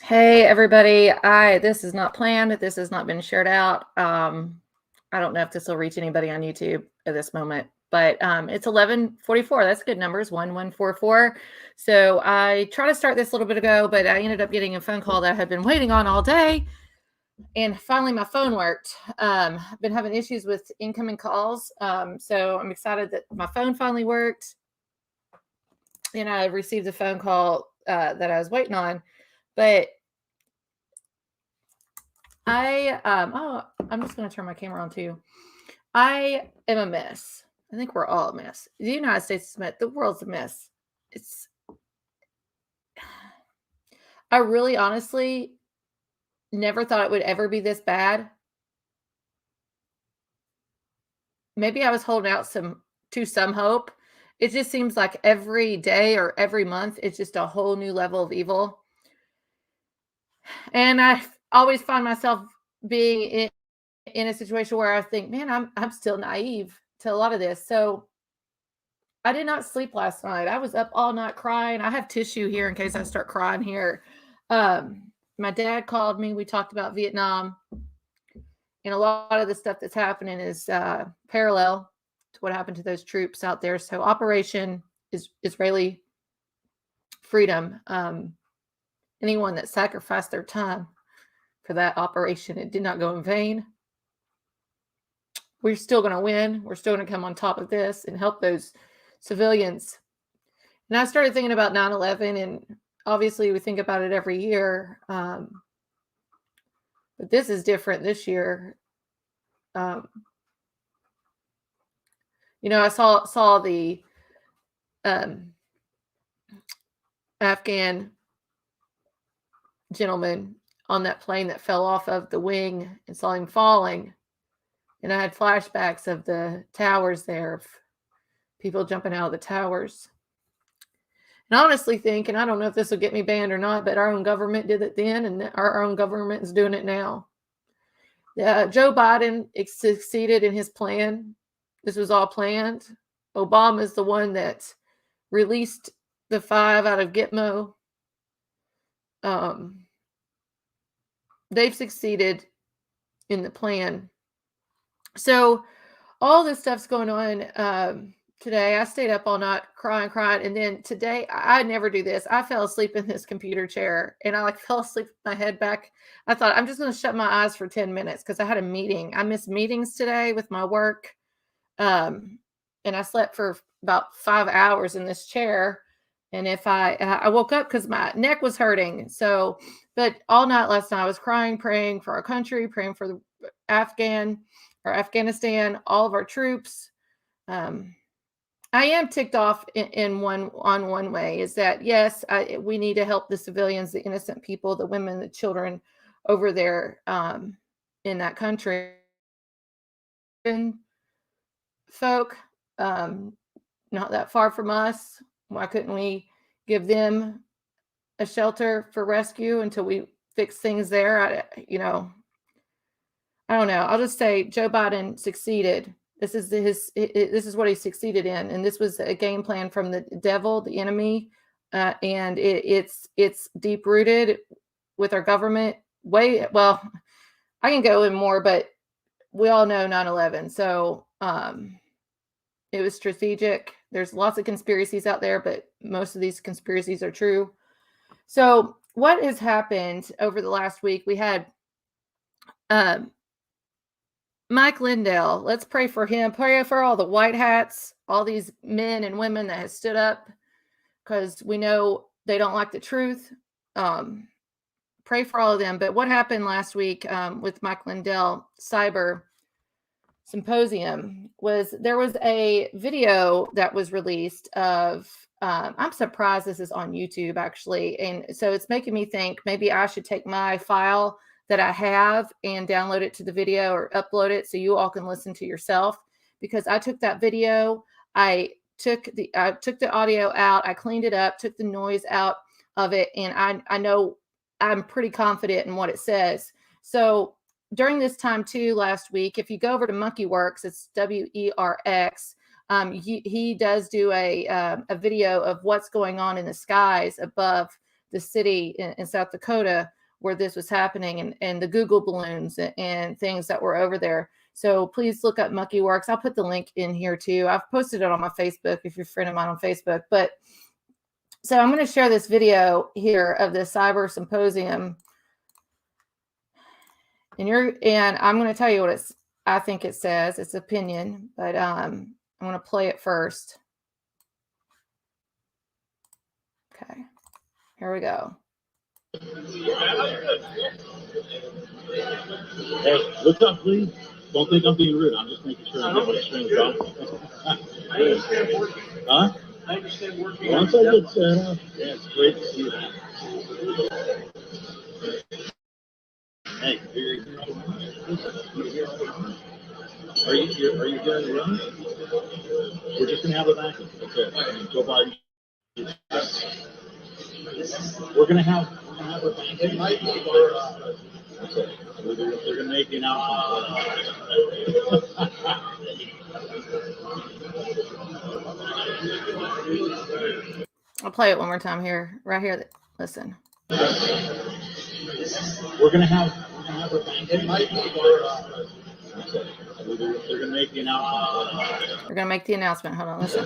Hey everybody, this is not planned. This has not been shared out. I don't know if this will reach anybody on YouTube at this moment, but it's 11:44. That's good numbers, 1144. So I tried to start this a little bit ago, but I ended up getting a phone call that I had been waiting on all day, and finally my phone worked. I've been having issues with incoming calls, so I'm excited that my phone finally worked, and I received a phone call that I was waiting on. But I'm just going to turn my camera on too. I am a mess. I think we're all a mess. The United States is a mess. The world's a mess. I really honestly never thought it would ever be this bad. Maybe I was holding out some hope. It just seems like every day or every month, it's just a whole new level of evil. And I always find myself being in a situation where I think, man, I'm still naive to a lot of this. So I did not sleep last night. I was up all night crying. I have tissue here in case I start crying here. My dad called me. We talked about Vietnam, and a lot of the stuff that's happening is parallel to what happened to those troops out there. So Operation Israeli Freedom, anyone that sacrificed their time for that operation, it did not go in vain. We're still going to win. We're still going to come on top of this and help those civilians. And I started thinking about 9/11, and obviously we think about it every year. But this is different this year. I saw the Afghan gentleman on that plane that fell off of the wing and saw him falling. And I had flashbacks of the towers there, of people jumping out of the towers. And I honestly think, and I don't know if this will get me banned or not, but our own government did it then, and our own government is doing it now. Joe Biden succeeded in his plan. This was all planned. Obama is the one that released the 5 out of Gitmo. They've succeeded in the plan. So all this stuff's going on today. I stayed up all night crying. And then today, I never do this. I fell asleep in this computer chair, and I fell asleep with my head back. I thought, I'm just going to shut my eyes for 10 minutes because I had a meeting. I missed meetings today with my work. And I slept for about 5 hours in this chair. And if I woke up because my neck was hurting. So, but all night last night I was crying, praying for our country, praying for the Afghanistan, all of our troops. I am ticked off in one way, is that, yes, we need to help the civilians, the innocent people, the women, the children over there in that country. Folk, not that far from us. Why couldn't we give them a shelter for rescue until we fix things there? I don't know. I'll just say Joe Biden succeeded. This is what he succeeded in, and this was a game plan from the devil, the enemy, and it's deep rooted with our government. Well, I can go in more, but we all know 9/11. So it was strategic. There's lots of conspiracies out there, but most of these conspiracies are true. So what has happened over the last week? We had Mike Lindell. Let's pray for him. Pray for all the white hats, all these men and women that have stood up, because we know they don't like the truth. Pray for all of them. But what happened last week with Mike Lindell Cyber Symposium was there was a video that was released of, I'm surprised this is on YouTube actually. And so it's making me think maybe I should take my file that I have and download it to the video or upload it so you all can listen to yourself, because I took that video, I took the audio out, I cleaned it up, took the noise out of it, and I know I'm pretty confident in what it says. So during this time too, last week, if you go over to Monkeyworks, it's WERX. He does do a video of what's going on in the skies above the city in South Dakota. where this was happening, and the Google balloons and things that were over there. So please look up Monkey Works. I'll put the link in here too. I've posted it on my Facebook if you're a friend of mine on Facebook. But so I'm going to share this video here of the cyber symposium. And I'm going to tell you what I think it says. It's opinion, but I'm going to play it first. Okay, here we go. Hey, what's up, please? Don't think I'm being rude. I'm just making sure I'm not string up. I understand working. Huh? I understand working. Once I get set up, yeah, it's great to see that. Hey, are you here in the room? We're just gonna have a vacuum. That's it. And Joe Biden. We're gonna have a vacuum. That's it. They're gonna make the announcement. I'll play it one more time here, right here. Listen. We're gonna have a vacuum. They're gonna make the announcement. They're gonna make the announcement. Hold on, listen.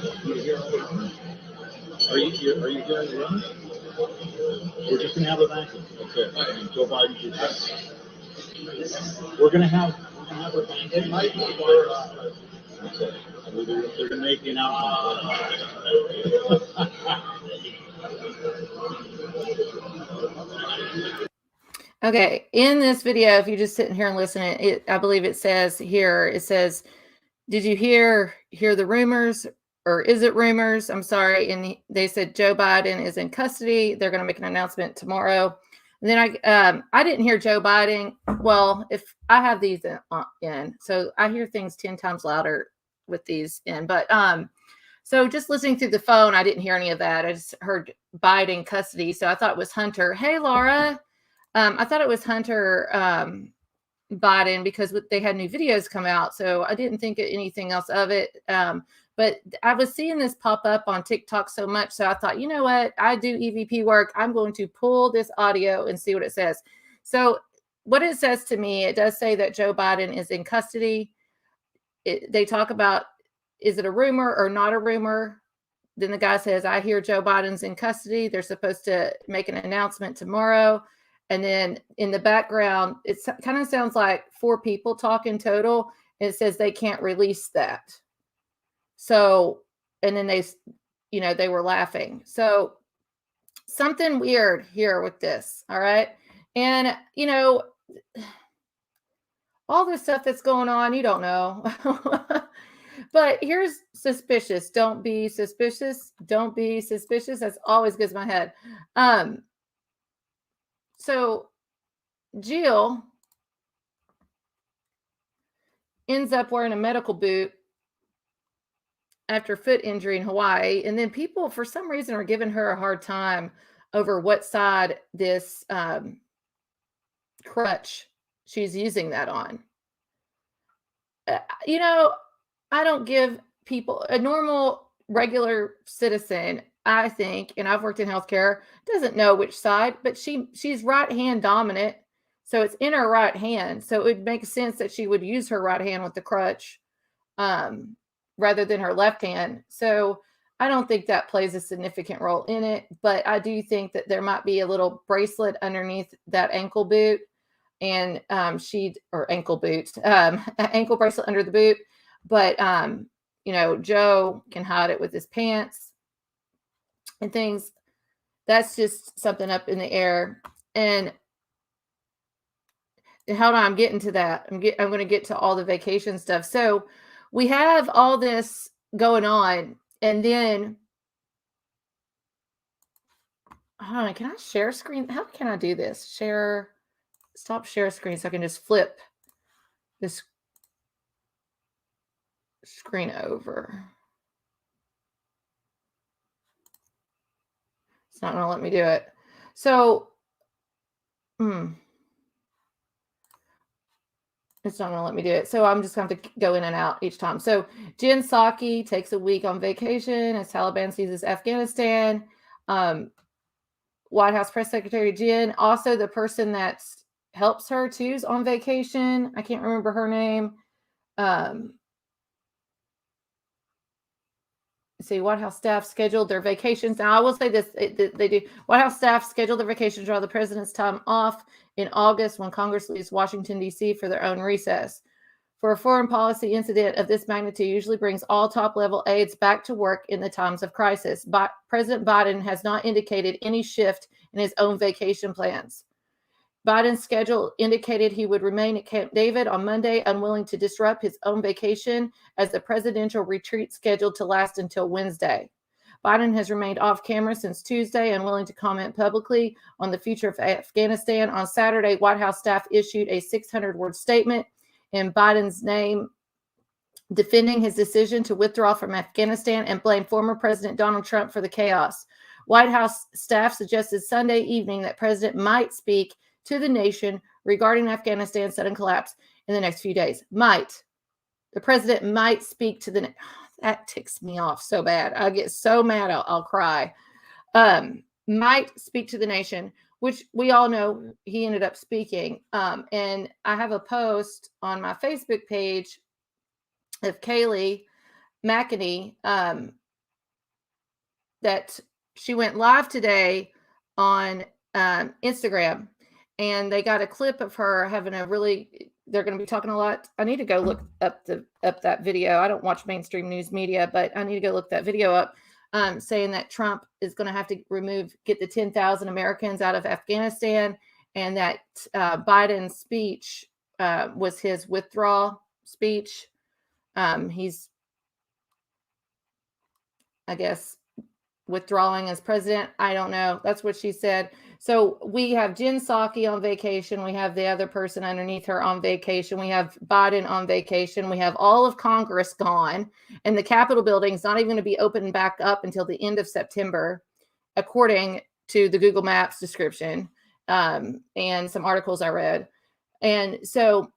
Are you here in the room? We're just gonna have a vacuum. That's it. And Joe Biden. We're gonna have a vacuum. That's it. They're gonna make the announcement. Okay, in this video, if you just sit here and listen, I believe it says here, it says, did you hear the rumors, or is it rumors? I'm sorry. And they said Joe Biden is in custody. They're going to make an announcement tomorrow. And then I didn't hear Joe Biden. Well, if I have these in, so I hear things 10 times louder with these in, but so just listening through the phone, I didn't hear any of that. I just heard Biden custody. So I thought it was Hunter. Hey, Laura. I thought it was Hunter Biden because they had new videos come out. So I didn't think anything else of it. But I was seeing this pop up on TikTok so much. So I thought, you know what? I do EVP work. I'm going to pull this audio and see what it says. So what it says to me, it does say that Joe Biden is in custody. They talk about, is it a rumor or not a rumor? Then the guy says, I hear Joe Biden's in custody. They're supposed to make an announcement tomorrow. And then in the background, it kind of sounds like 4 people talking total. And it says they can't release that. So, and then they were laughing. So something weird here with this. All right. And, all this stuff that's going on, you don't know. But here's suspicious. Don't be suspicious. Don't be suspicious. That's always goes in my head. So Jill ends up wearing a medical boot after foot injury in Hawaii. And then people, for some reason, are giving her a hard time over what side this crutch she's using that on. I don't give people, a normal, regular citizen, I think, and I've worked in healthcare, doesn't know which side, but she's right hand dominant. So it's in her right hand. So it would make sense that she would use her right hand with the crutch rather than her left hand. So I don't think that plays a significant role in it, but I do think that there might be a little bracelet underneath that ankle boot and ankle boot, ankle bracelet under the boot. But, Joe can hide it with his pants and things. That's just something up in the air. And hold on, I'm getting to that. I'm going to get to all the vacation stuff. So we have all this going on. And then, hold on, can I share screen? How can I do this? Stop share screen so I can just flip this screen over. It's not going to let me do it. So, it's not going to let me do it. So I'm just going to have to go in and out each time. So Jen Psaki takes a week on vacation as Taliban seizes Afghanistan. White House Press Secretary Jen, also the person that helps her too is on vacation. I can't remember her name. See, White House staff scheduled their vacations. Now, I will say this, they do. White House staff scheduled their vacations while the president's time off in August when Congress leaves Washington, D.C. for their own recess. For a foreign policy incident of this magnitude usually brings all top-level aides back to work in the times of crisis. But President Biden has not indicated any shift in his own vacation plans. Biden's schedule indicated he would remain at Camp David on Monday, unwilling to disrupt his own vacation as the presidential retreat scheduled to last until Wednesday. Biden has remained off camera since Tuesday, unwilling to comment publicly on the future of Afghanistan. On Saturday, White House staff issued a 600-word statement in Biden's name, defending his decision to withdraw from Afghanistan and blame former President Donald Trump for the chaos. White House staff suggested Sunday evening that President might speak to the nation regarding Afghanistan's sudden collapse in the next few days. Might. The president might speak to the... That ticks me off so bad. I get so mad, I'll cry. Might speak to the nation, which we all know he ended up speaking. And I have a post on my Facebook page of Kayleigh McEnany that she went live today on Instagram. And they got a clip of her having a really, they're going to be talking a lot. I need to go look up that video. I don't watch mainstream news media, but I need to go look that video up, saying that Trump is going to have to get the 10,000 Americans out of Afghanistan, and that Biden's speech was his withdrawal speech. He's, I guess, withdrawing as president. I don't know. That's what she said. So we have Jen Psaki on vacation. We have the other person underneath her on vacation. We have Biden on vacation. We have all of Congress gone. And the Capitol building is not even going to be opened back up until the end of September, according to the Google Maps description and some articles I read. And so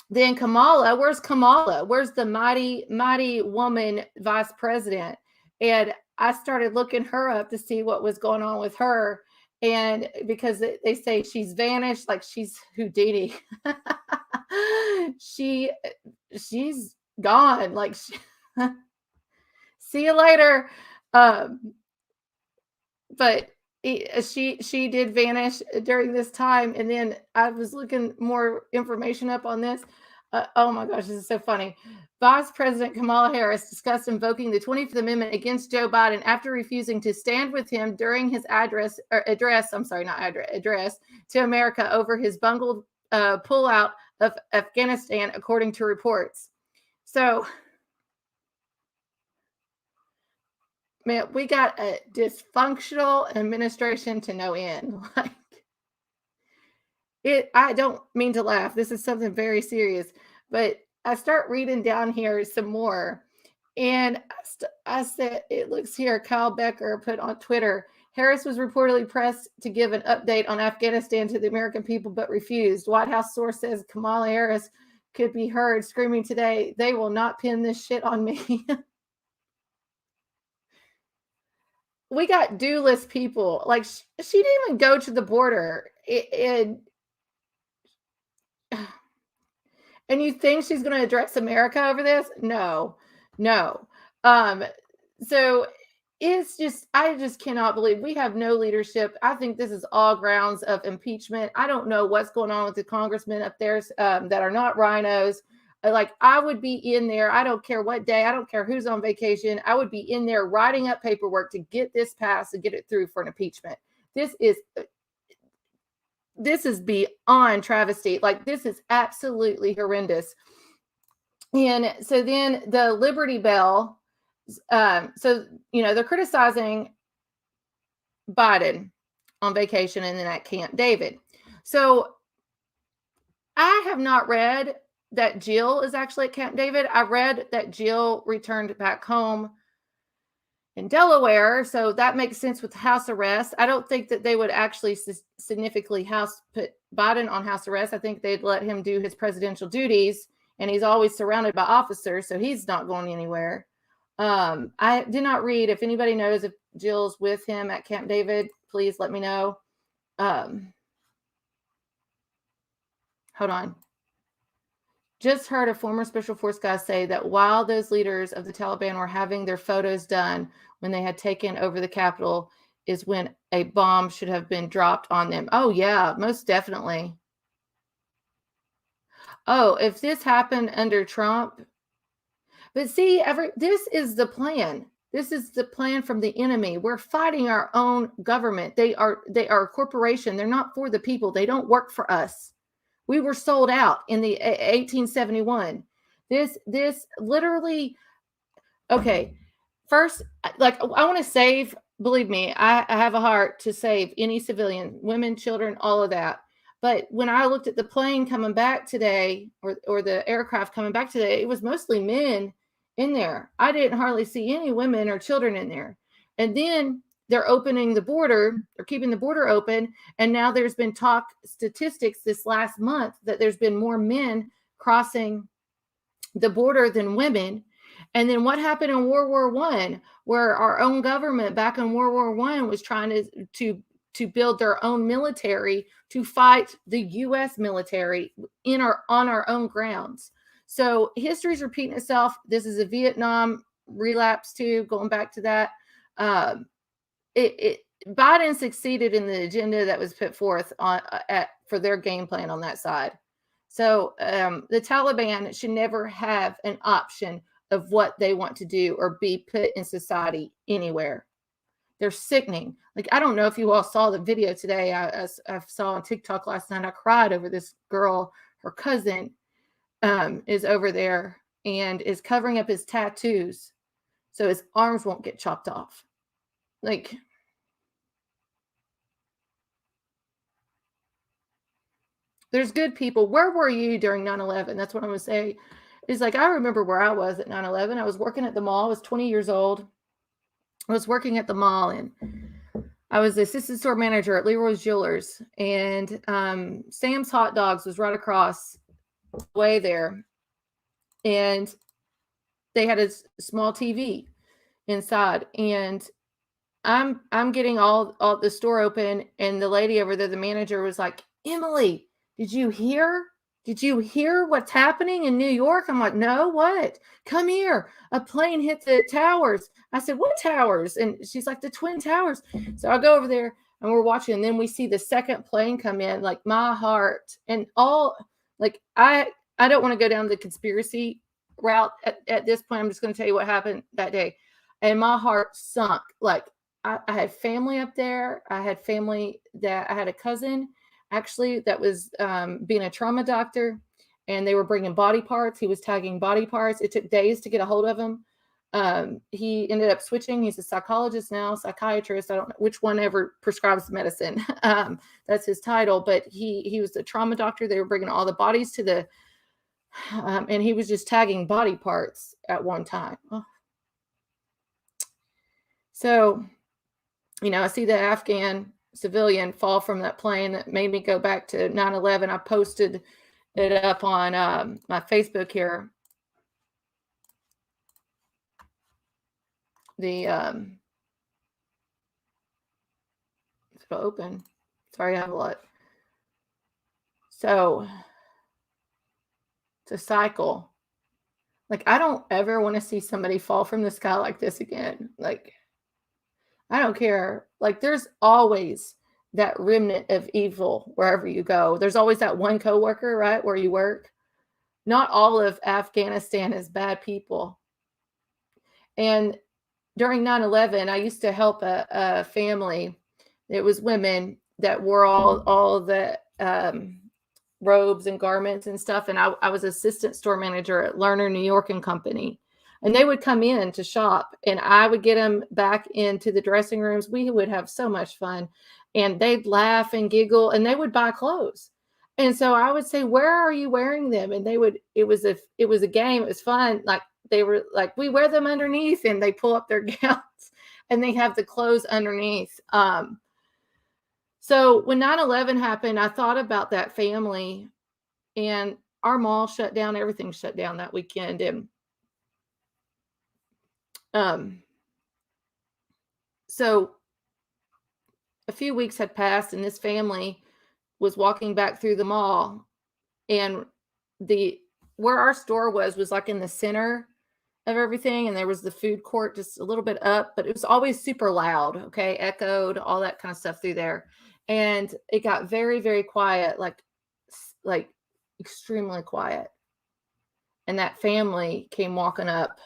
then Kamala, where's Kamala? Where's the mighty, mighty woman vice president? And I started looking her up to see what was going on with her. And because they say she's vanished, like she's Houdini. She's gone. Like, see you later. But she did vanish during this time. And then I was looking more information up on this. Oh my gosh, this is so funny. Vice President Kamala Harris discussed invoking the 25th Amendment against Joe Biden after refusing to stand with him during his address to America over his bungled pullout of Afghanistan, according to reports. So, man, we got a dysfunctional administration to no end. I don't mean to laugh. This is something very serious, but I start reading down here some more, and I said, it looks here, Kyle Becker put on Twitter, Harris was reportedly pressed to give an update on Afghanistan to the American people, but refused. White House source says Kamala Harris could be heard screaming today, they will not pin this shit on me. We got do-less people. Like, she didn't even go to the border. And you think she's going to address America over this? No. So it's just, I just cannot believe we have no leadership. I think this is all grounds of impeachment. I don't know what's going on with the congressmen up there that are not rhinos. Like, I would be in there. I don't care what day. I don't care who's on vacation. I would be in there writing up paperwork to get this passed and get it through for an impeachment. This is beyond travesty. Like, this is absolutely horrendous. And so then the Liberty Bell, they're criticizing Biden on vacation and then at Camp David. So I have not read that Jill is actually at Camp David. I read that Jill returned back home in Delaware, so that makes sense with house arrest. I don't think that they would actually significantly put Biden on house arrest. I think they'd let him do his presidential duties, and he's always surrounded by officers, so he's not going anywhere. I did not read. If anybody knows if Jill's with him at Camp David, please let me know. Hold on. Just heard a former Special Force guy say that while those leaders of the Taliban were having their photos done when they had taken over the Capitol is when a bomb should have been dropped on them. Oh, yeah, most definitely. Oh, if this happened under Trump. But see, this is the plan. This is the plan from the enemy. We're fighting our own government. They are a corporation. They're not for the people. They don't work for us. We were sold out in the 1871. This literally, okay. First, like I want to save, believe me, I have a heart to save any civilian, women, children, all of that. But when I looked at the plane coming back today, or the aircraft coming back today, it was mostly men in there. I didn't hardly see any women or children in there. And then they're opening the border, they're keeping the border open. And now there's been statistics this last month that there's been more men crossing the border than women. And then what happened in World War I, where our own government back in World War I was trying to build their own military to fight the U.S. military on our own grounds. So history's repeating itself. This is a Vietnam relapse too, going back to that. Biden succeeded in the agenda that was put forth for their game plan on that side. So the Taliban should never have an option of what they want to do or be put in society anywhere. They're sickening. Like, I don't know if you all saw the video today. I saw on TikTok last night. I cried over this girl. Her cousin is over there and is covering up his tattoos so his arms won't get chopped off. Like, there's good people. Where were you during 9/11? That's what I'm going to say. It's like, I remember where I was at 9/11. I was working at the mall. I was 20 years old. I was working at the mall, and I was the assistant store manager at Leroy's Jewelers. And Sam's Hot Dogs was right across the way there. And they had a small TV inside. And I'm getting all the store open, and the lady over there, the manager, was like, Emily, did you hear? Did you hear what's happening in New York? I'm like, no, what? Come here. A plane hit the towers. I said, what towers? And she's like, the Twin Towers. So I go over there and we're watching, and then we see the second plane come in. Like, my heart and all, like, I don't want to go down the conspiracy route at this point. I'm just going to tell you what happened that day. And my heart sunk. Like, I had family up there. I had a cousin actually that was being a trauma doctor, and they were bringing body parts. He was tagging body parts. It took days to get a hold of him. He ended up switching. He's a psychologist now, psychiatrist. I don't know which one ever prescribes medicine. That's his title, but he was a trauma doctor. They were bringing all the bodies to the, and he was just tagging body parts at one time. Oh. So, I see the Afghan civilian fall from that plane. That made me go back to 9/11. I posted it up on my Facebook here. It'll open. Sorry, I have a lot. So it's a cycle. Like, I don't ever want to see somebody fall from the sky like this again. Like, I don't care. Like, there's always that remnant of evil wherever you go. There's always that one coworker, right, where you work. Not all of Afghanistan is bad people. And during 9/11, I used to help a family. It was women that wore all the robes and garments and stuff. And I was assistant store manager at Lerner, New York and Company. And they would come in to shop, and I would get them back into the dressing rooms. We would have so much fun, and they'd laugh and giggle, and they would buy clothes. And so I would say, where are you wearing them? And it was a game. It was fun. Like, they were like, we wear them underneath, and they pull up their gowns and they have the clothes underneath. So when 9/11 happened, I thought about that family, and our mall shut down. Everything shut down that weekend. And so a few weeks had passed, and this family was walking back through the mall, and the where our store was like in the center of everything, and there was the food court just a little bit up, but it was always super loud, okay, echoed, all that kind of stuff through there. And it got very, very quiet, like extremely quiet. And that family came walking up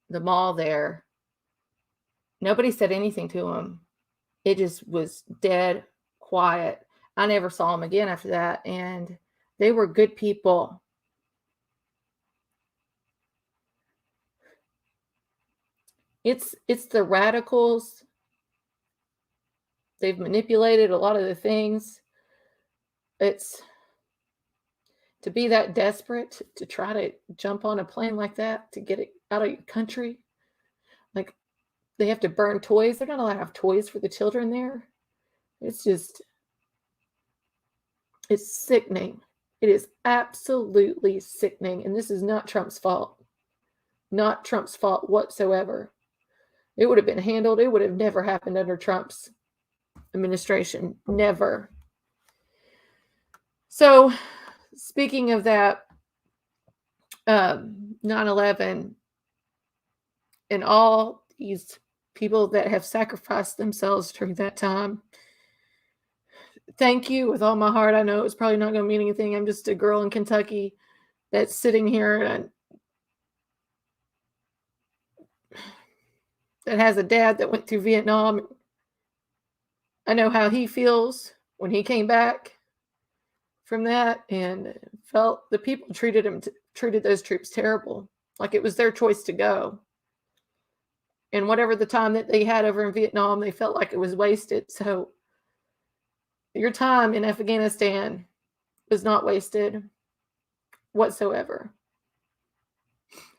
the mall there. Nobody said anything to them. It just was dead quiet. I never saw them again after that, and they were good people. It's the radicals. They've manipulated a lot of the things. It's to be that desperate to try to jump on a plane like that to get it out of your country. Like, they have to burn toys. They're not allowed to have toys for the children there. It's sickening. It is absolutely sickening. And this is not Trump's fault. Not Trump's fault whatsoever. It would have been handled. It would have never happened under Trump's administration. Never. So, speaking of that, 9/11 and all these people that have sacrificed themselves during that time, thank you with all my heart. I know it's probably not going to mean anything. I'm just a girl in Kentucky that's sitting here and that has a dad that went through Vietnam. I know how he feels when he came back from that, and felt the people treated those troops terrible, like it was their choice to go. And whatever the time that they had over in Vietnam, they felt like it was wasted. So your time in Afghanistan was not wasted whatsoever.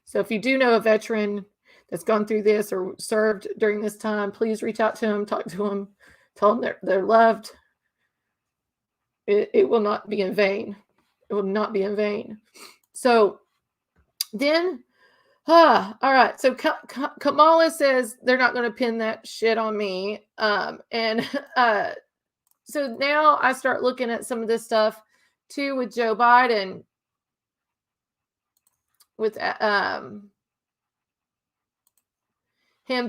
So if you do know a veteran that's gone through this or served during this time, please reach out to them, talk to them, tell them they're loved. It will not be in vain. It will not be in vain. So then, all right. So Kamala says they're not going to pin that shit on me. So now I start looking at some of this stuff too with Joe Biden, with him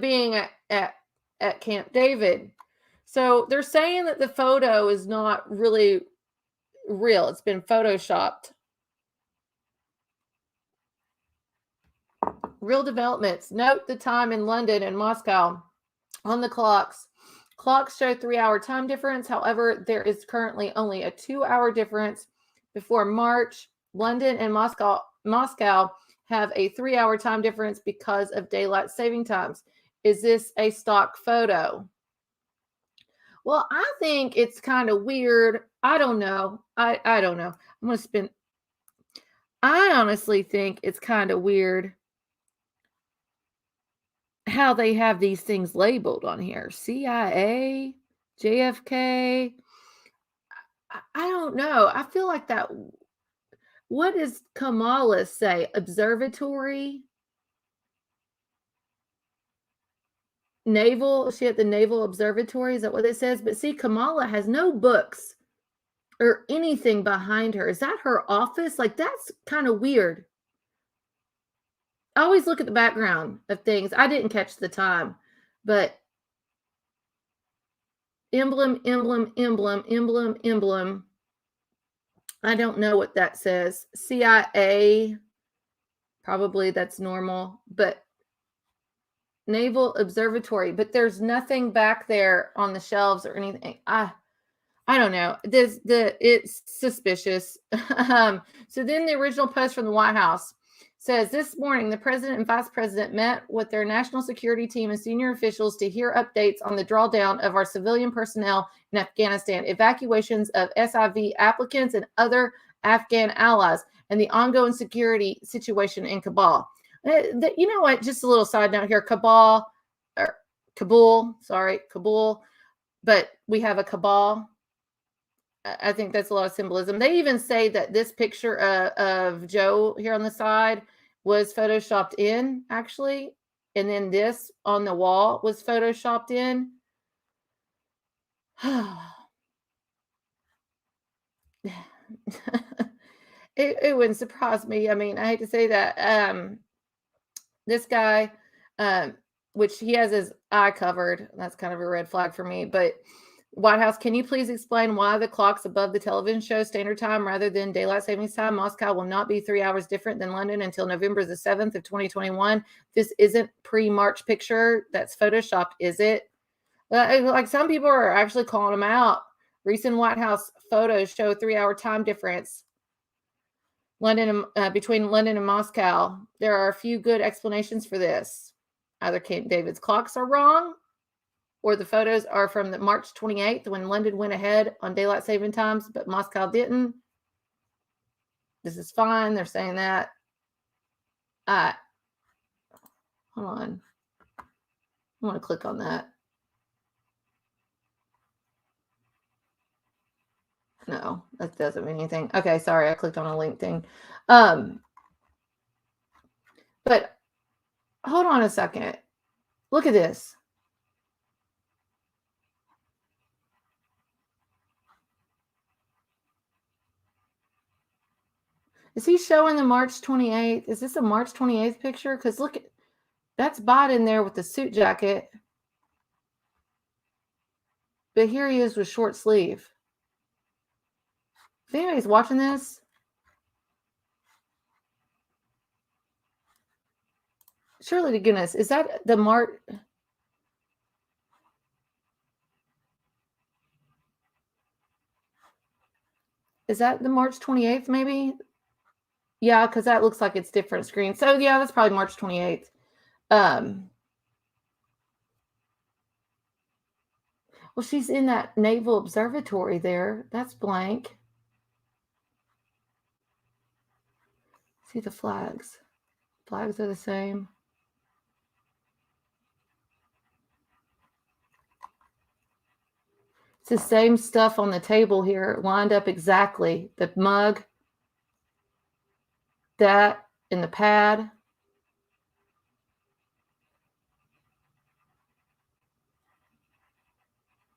being at Camp David. So they're saying that the photo is not really real. It's been photoshopped. Real developments. Note the time in London and Moscow on the clocks. Clocks show 3-hour time difference. However, there is currently only a 2-hour difference. Before March, London and Moscow have a 3-hour time difference because of daylight saving times. Is this a stock photo? Well, I think it's kind of weird. I don't know. I don't know. I honestly think it's kind of weird how they have these things labeled on here. CIA, JFK. I don't know. I feel like that. What does Kamala say? Observatory? Naval? She at the Naval Observatory? Is that what it says? But see, Kamala has no books or anything behind her. Is that her office? Like, that's kind of weird. I always look at the background of things. I didn't catch the time, but emblem. I don't know what that says. CIA, probably that's normal, but Naval Observatory, but there's nothing back there on the shelves or anything. I don't know. It's suspicious. So then the original post from the White House says, this morning, the president and vice president met with their national security team and senior officials to hear updates on the drawdown of our civilian personnel in Afghanistan, evacuations of SIV applicants and other Afghan allies, and the ongoing security situation in Kabul. You know what? Just a little side note here. Kabul, but we have a cabal. I think that's a lot of symbolism. They even say that this picture of Joe here on the side was photoshopped in, actually. And then this on the wall was photoshopped in. It wouldn't surprise me. I mean, I hate to say that. This guy, um, which he has his eye covered. That's kind of a red flag for me. But White House, can you please explain why the clocks above the television show standard time rather than daylight savings time? Moscow will not be 3 hours different than London until November the 7th of 2021. This isn't pre-March picture. That's photoshopped, is it? Like some people are actually calling them out. Recent White House photos show 3-hour time difference. Between London and Moscow. There are a few good explanations for this. Either Camp David's clocks are wrong, or the photos are from the March 28th when London went ahead on daylight saving times, but Moscow didn't. This is fine. They're saying that. Hold on. I want to click on that. No, that doesn't mean anything. Okay, sorry, I clicked on a link thing. But hold on a second. Look at this. Is he showing the March 28th? Is this a March 28th picture? Because look, that's Biden there with the suit jacket. But here he is with short sleeve. If anybody's watching this, surely to goodness, is that the March? Is that the March 28th, maybe? Yeah, because that looks like it's different screen. So yeah, that's probably March 28th. Well, she's in that Naval Observatory there. That's blank. See the flags. Flags are the same. It's the same stuff on the table here, lined up exactly. The mug, that, and the pad.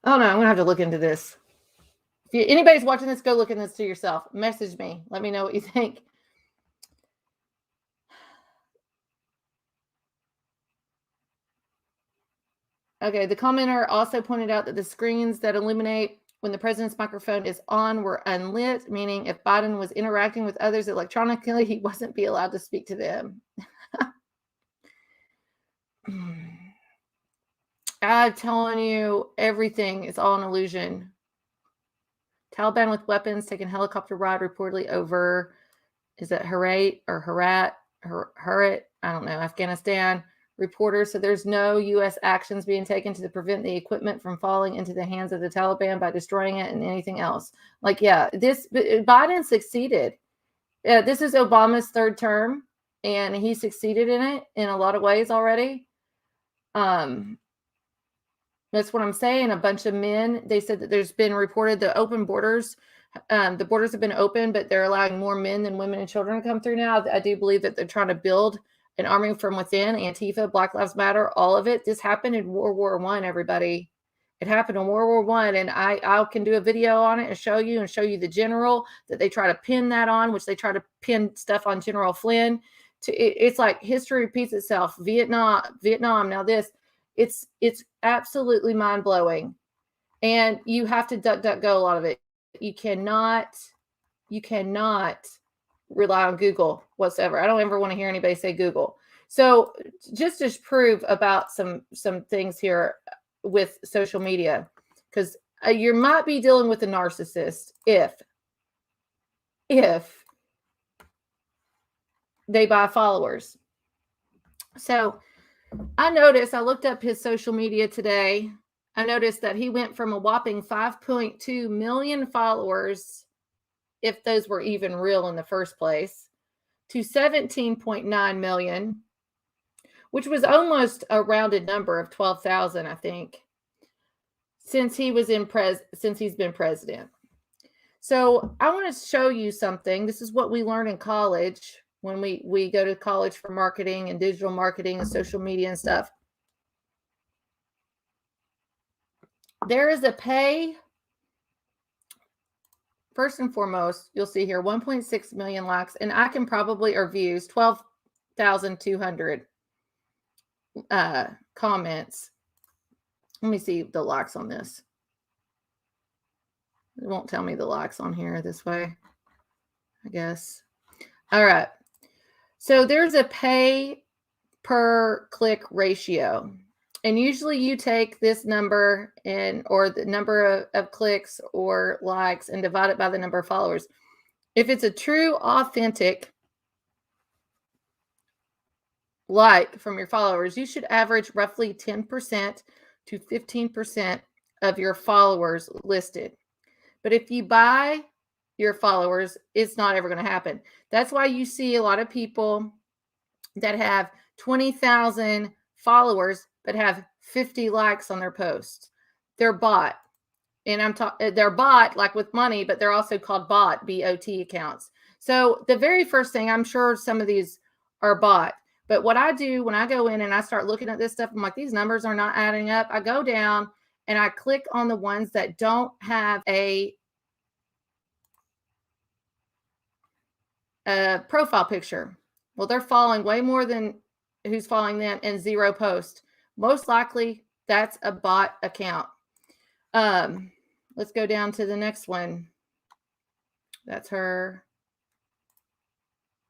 Oh no, I'm gonna have to look into this. If anybody's watching this, go look into this to yourself. Message me. Let me know what you think. Okay, the commenter also pointed out that the screens that illuminate when the president's microphone is on were unlit, meaning if Biden was interacting with others electronically, he wasn't be allowed to speak to them. I'm telling you, everything is all an illusion. Taliban with weapons taking helicopter ride reportedly over, is it Herat or Herat? Herat? I don't know, Afghanistan. Reporters said there's no U.S. actions being taken to prevent the equipment from falling into the hands of the Taliban by destroying it and anything else. Like, yeah, Biden succeeded. This is Obama's third term, and he succeeded in it in a lot of ways already. That's what I'm saying. A bunch of men, they said that there's been reported the open borders. The borders have been open, but they're allowing more men than women and children to come through now. I do believe that they're trying to build an army from within. Antifa, Black Lives Matter, all of it. This happened in World War I, everybody. It happened in World War I, and I can do a video on it and show you the general that they try to pin that on, which they try to pin stuff on General Flynn. It's like history repeats itself. Vietnam. Now this, it's absolutely mind blowing, and you have to duck go a lot of it. You cannot rely on Google whatsoever. I don't ever want to hear anybody say Google. So just to prove about some things here with social media, because you might be dealing with a narcissist if they buy followers. So I looked up his social media today. I noticed that he went from a whopping 5.2 million followers, if those were even real in the first place, to 17.9 million, which was almost a rounded number of 12,000, I think, since he's been president. So I want to show you something. This is what we learn in college when we go to college for marketing and digital marketing and social media and stuff. There is a pay first and foremost, you'll see here 1.6 million likes, and I can probably, or views, 12,200 comments. Let me see the likes on this. It won't tell me the likes on here this way, I guess. All right. So there's a pay per click ratio. And usually you take this number or the number of clicks or likes and divide it by the number of followers. If it's a true, authentic like from your followers, you should average roughly 10% to 15% of your followers listed. But if you buy your followers, it's not ever going to happen. That's why you see a lot of people that have 20,000 followers but have 50 likes on their posts. They're bot. And they're bot like with money, but they're also called bot, B-O-T accounts. So the very first thing, I'm sure some of these are bot. But what I do when I go in and I start looking at this stuff, I'm like, these numbers are not adding up. I go down and I click on the ones that don't have a profile picture. Well, they're following way more than who's following them and 0 post. Most likely that's a bot account. Let's go down to the next one. That's her.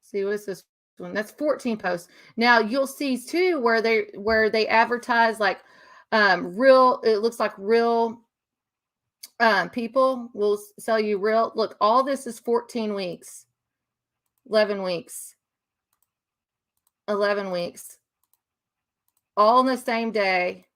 See, what is this one? That's 14 posts. Now you'll see too where they advertise like real, it looks like real people will sell you real. Look, all this is 14 weeks, 11 weeks, 11 weeks, all on the same day.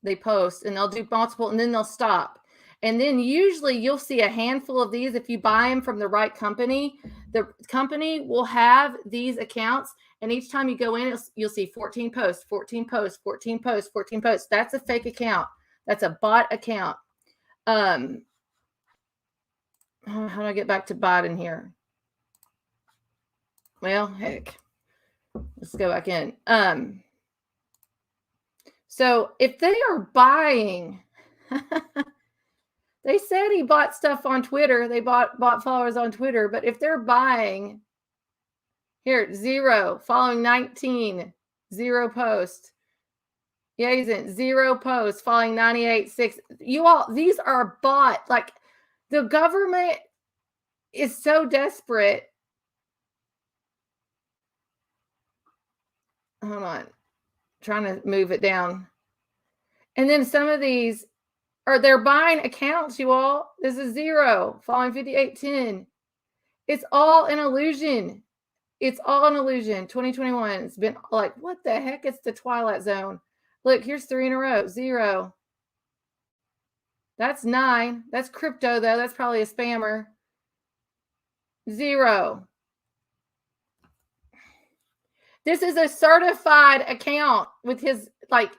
They post and they'll do multiple and then they'll stop. And then usually you'll see a handful of these. If you buy them from the right company, the company will have these accounts. And each time you go in, you'll see 14 posts, 14 posts, 14 posts, 14 posts. That's a fake account. That's a bot account. How do I get back to bot in here? Well, heck, let's go back in. So if they are buying, they said he bought stuff on Twitter. They bought followers on Twitter. But if they're buying, here, 0, following 19, 0 post. Yeah, he's in 0 post, following 98, 6. You all, these are bought. Like, the government is so desperate. Hold on. Trying to move it down. And then some of these are they're buying accounts, you all. This is 0, following 5810. It's all an illusion. It's all an illusion. 2021. It's been like, what the heck? It's the Twilight Zone. Look, here's 3 in a row. 0. That's 9. That's crypto, though. That's probably a spammer. 0. This is a certified account with his, like,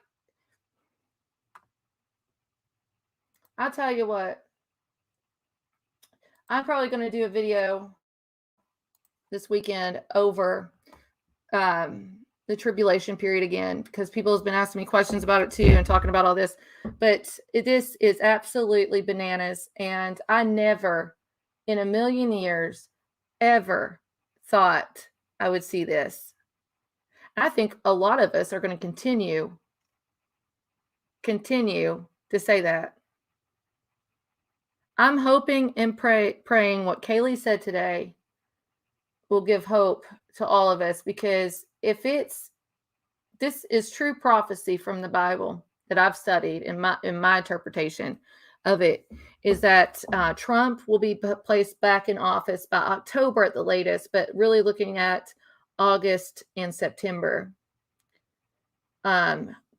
I'll tell you what. I'm probably going to do a video this weekend over the tribulation period again, because people have been asking me questions about it too and talking about all this. But this is absolutely bananas. And I never in a million years ever thought I would see this. I think a lot of us are going to continue to say that. I'm hoping and praying what Kaylee said today will give hope to all of us, because if this is true prophecy from the Bible that I've studied in my interpretation of it, is that Trump will be placed back in office by October at the latest, but really looking at August and September.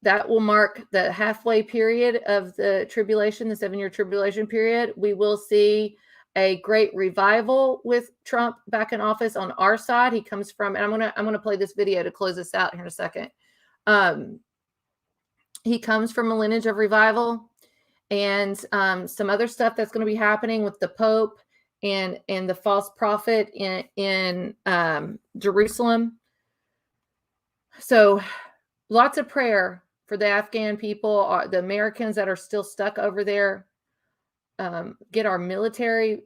That will mark the halfway period of the tribulation, the 7-year tribulation period. We will see a great revival with Trump back in office on our side. He comes from, and I'm gonna play this video to close this out here in a second. He comes from a lineage of revival, and some other stuff that's going to be happening with the Pope and the false prophet in Jerusalem. So lots of prayer for the Afghan people, the Americans that are still stuck over there. Get our military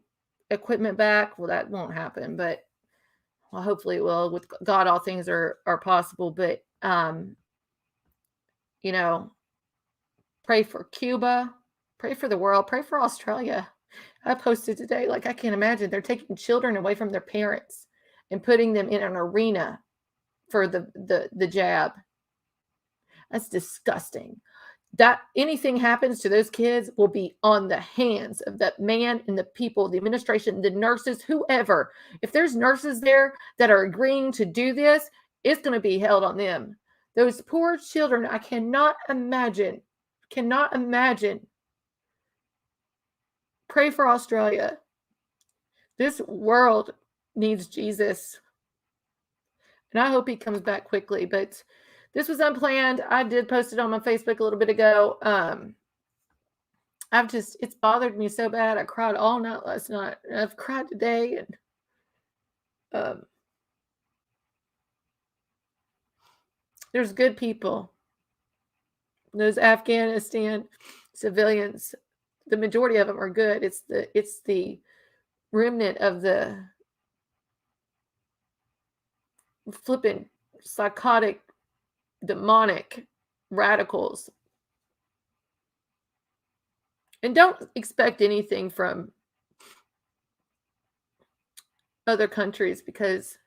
equipment back. Well, that won't happen, but well, hopefully it will. With God, all things are possible. But you know, pray for Cuba, pray for the world, pray for Australia. I posted today, like, I can't imagine they're taking children away from their parents and putting them in an arena for the jab. That's disgusting. That anything happens to those kids will be on the hands of that man and the people, the administration, the nurses, whoever. If there's nurses there that are agreeing to do this, it's going to be held on them. Those poor children, I cannot imagine. Pray for Australia. This world needs Jesus. And I hope he comes back quickly. But this was unplanned. I did post it on my Facebook a little bit ago. It's bothered me so bad. I cried all night last night. I've cried today. And there's good people. Those Afghanistan civilians, the majority of them are good. It's the remnant of the flippant, psychotic, demonic radicals. And don't expect anything from other countries, because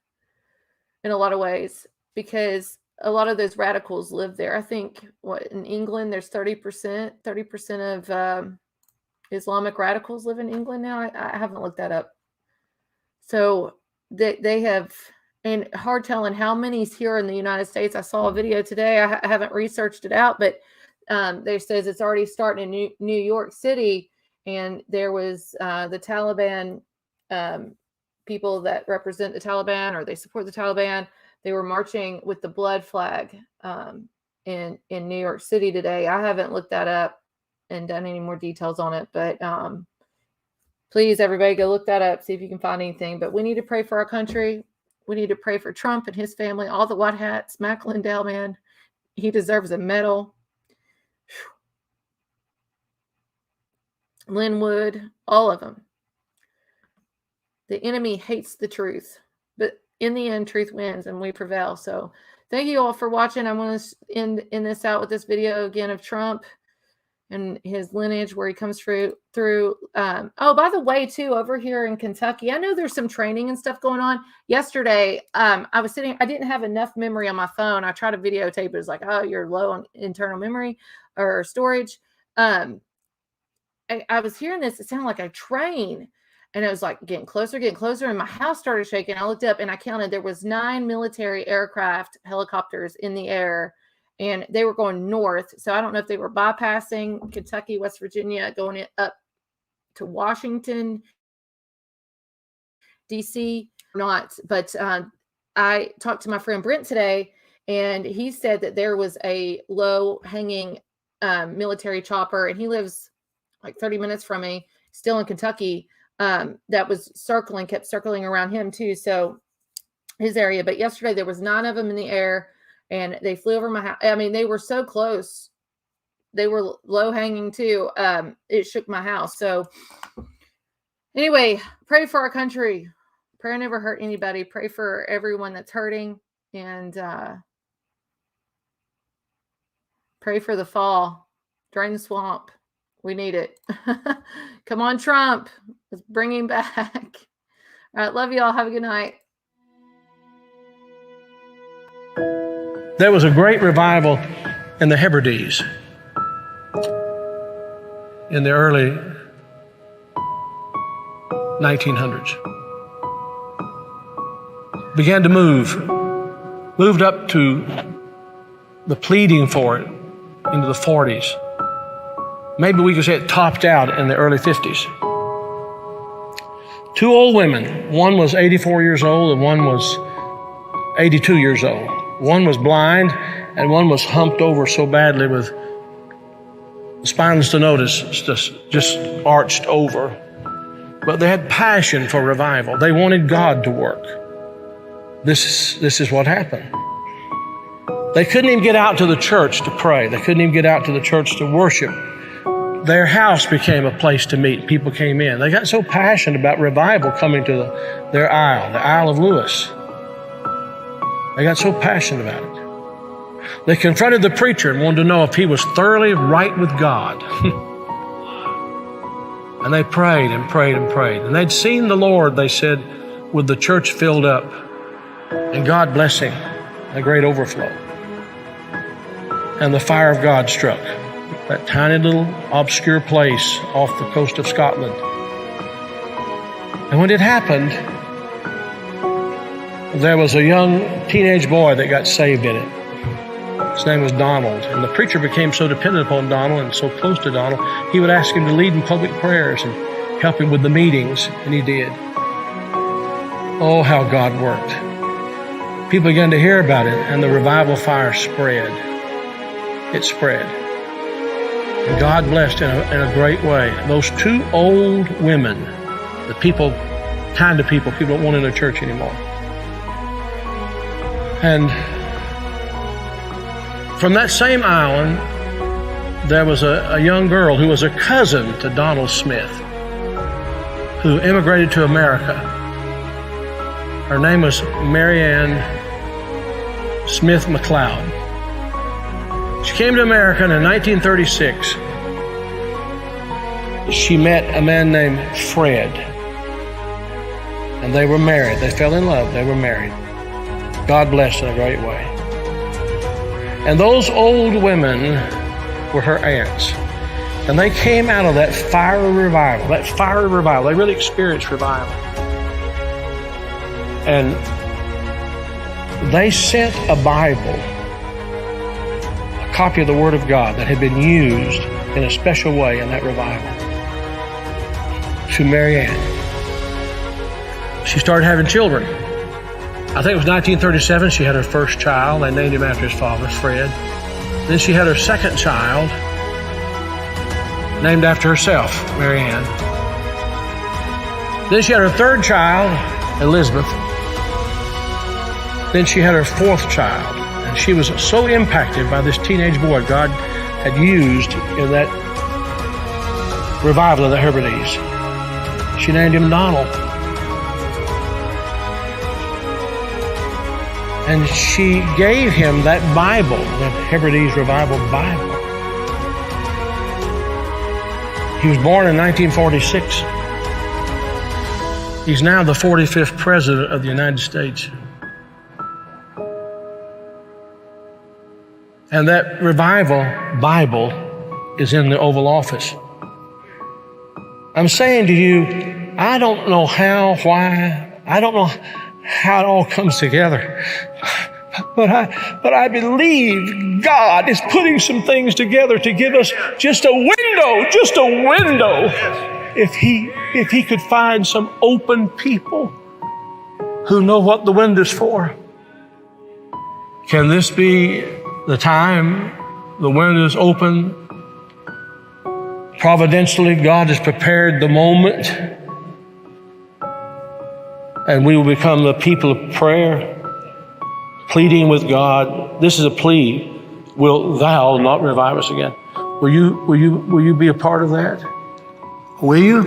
in a lot of ways, because a lot of those radicals live there. I think in England, there's 30% of Islamic radicals live in England now. I haven't looked that up. So they have, and hard telling how many's here in the United States. I saw a video today. I haven't researched it out, but they says it's already starting in New York City, and there was the Taliban people that represent the Taliban, or they support the Taliban. They were marching with the blood flag in New York City today. I haven't looked that up and done any more details on it, but please, everybody, go look that up, see if you can find anything. But we need to pray for our country. We need to pray for Trump and his family, all the white hats. Mac Lindell, man, he deserves a medal. Linwood, all of them. The enemy hates the truth, but in the end, truth wins and we prevail. So thank you all for watching. I'm going to end this out with this video again of Trump and his lineage, where he comes through. Oh, by the way, too, over here in Kentucky, I know there's some training and stuff going on. Yesterday, I didn't have enough memory on my phone. I tried to videotape it. It's like, oh, you're low on internal memory or storage. I was hearing this. It sounded like a train. And it was like getting closer. And my house started shaking. I looked up and I counted. There was 9 military aircraft, helicopters in the air. And they were going north. So I don't know if they were bypassing Kentucky, West Virginia, going up to Washington, D.C. or not. But I talked to my friend Brent today, and he said that there was a low-hanging military chopper, and he lives like 30 minutes from me, still in Kentucky, that was kept circling around him too. So his area. But yesterday there was 9 of them in the air. And they flew over my house. I mean, they were so close. They were low hanging too. It shook my house. So anyway, pray for our country. Prayer never hurt anybody. Pray for everyone that's hurting. And pray for the fall. Drain the swamp. We need it. Come on, Trump. Let's bring him back. All right. Love you all. Have a good night. There was a great revival in the Hebrides in the early 1900s. Began to moved up to the pleading for it into the 40s. Maybe we could say it topped out in the early 50s. 2 old women, one was 84 years old and one was 82 years old. One was blind, and one was humped over so badly with spinal stenosis, just arched over. But they had passion for revival. They wanted God to work. This is what happened. They couldn't even get out to the church to pray. They couldn't even get out to the church to worship their house became a place to meet. People came in. They got so passionate about revival coming to their Isle, the Isle of Lewis. They got so passionate about it. They confronted the preacher and wanted to know if he was thoroughly right with God. And they prayed and prayed and prayed. And they'd seen the Lord, they said, with the church filled up and God blessing, a great overflow. And the fire of God struck that tiny little obscure place off the coast of Scotland. And when it happened, there was a young teenage boy that got saved in it. His name was Donald. And the preacher became so dependent upon Donald and so close to Donald, he would ask him to lead in public prayers and help him with the meetings, and he did. Oh, how God worked. People began to hear about it, and the revival fire spread. It spread. And God blessed in a great way. Those two old women, the kind of people don't want in their church anymore. And from that same island, there was a young girl who was a cousin to Donald Smith, who immigrated to America. Her name was Marianne Smith McLeod. She came to America, and in 1936, she met a man named Fred. And they were married. They fell in love. They were married. God blessed in a great way. And those old women were her aunts. And they came out of that fiery revival, They really experienced revival. And they sent a Bible, a copy of the Word of God that had been used in a special way in that revival, to Marianne. She started having children. I think it was 1937 she had her first child. They named him after his father, Fred. Then she had her second child, named after herself, Marianne. Then she had her third child, Elizabeth. Then she had her fourth child, and she was so impacted by this teenage boy God had used in that revival of the Hebrides. She named him Donald. And she gave him that Bible, the Hebrides Revival Bible. He was born in 1946. He's now the 45th President of the United States. And that revival Bible is in the Oval Office. I'm saying to you, I don't know how, why, I don't know how it all comes together. But I believe God is putting some things together to give us just a window. If he could find some open people who know what the window's for. Can this be the time the window's open? Providentially, God has prepared the moment, and we will become the people of prayer, pleading with God. This is a plea. Will thou not revive us again? Will you be a part of that? Will you?